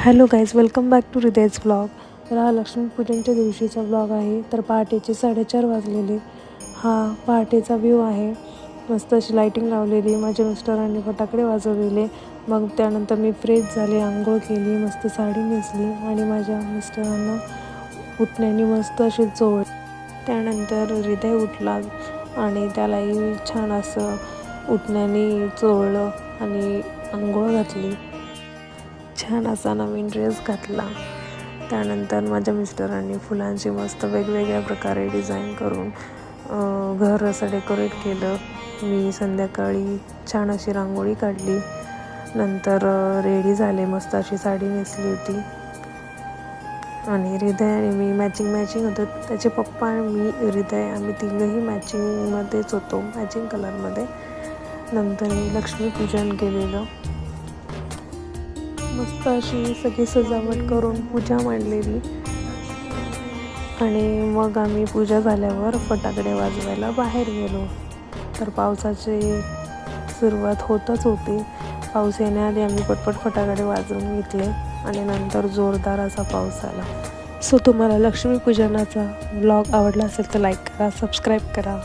Hello guys, welcome back to हृदयच vlog. तर हा लक्ष्मीपूजनच्या दिवशीचा व्लॉग आहे. तर पहाटेचे 4:30 वाजलेले. हा पहाटेचा व्ह्यू आहे. मस्त अशी लाईटिंग लावलेली, माझ्या मिस्टरांनी फटाकडे वाजवलेले. मग त्यानंतर मी फ्रेश झाले, आंघोळ केली, मस्त साडी नेसली आणि माझ्या मिस्टरांना उठण्याने मस्त असे चोळ. त्यानंतर हृदय उठला आणि त्यालाही छान असं उठण्याने चोळलं आणि आंघोळ घातली. छान असा नवीन ड्रेस घातला. त्यानंतर माझ्या मिस्टरांनी फुलांची मस्त वेगवेगळ्या प्रकारे डिझाईन करून घर असं डेकोरेट केलं. मी संध्याकाळी छान अशी रांगोळी काढली. नंतर रेडी झाले, मस्त अशी साडी नेसली होती आणि हृदय आणि मी मॅचिंग होतं. त्याचे पप्पा, मी, हृदय आम्ही तिघंही मॅचिंगमध्येच होतो, मॅचिंग कलरमध्ये. नंतर मी लक्ष्मीपूजन केलेलं. मस्त अशी सगळी सजावट करून पूजा मांडलेली आणि मग आम्ही पूजा झाल्यावर फटाकडे वाजवायला बाहेर गेलो. तर पावसाची सुरुवात होतच होती. पाऊस येण्याआधी आम्ही पटपट फटाकडे वाजवून घेतले आणि नंतर जोरदार असा पाऊस आला. सो तुम्हाला लक्ष्मीपूजनाचा व्लॉग आवडला असेल तर लाईक करा, सबस्क्राईब करा.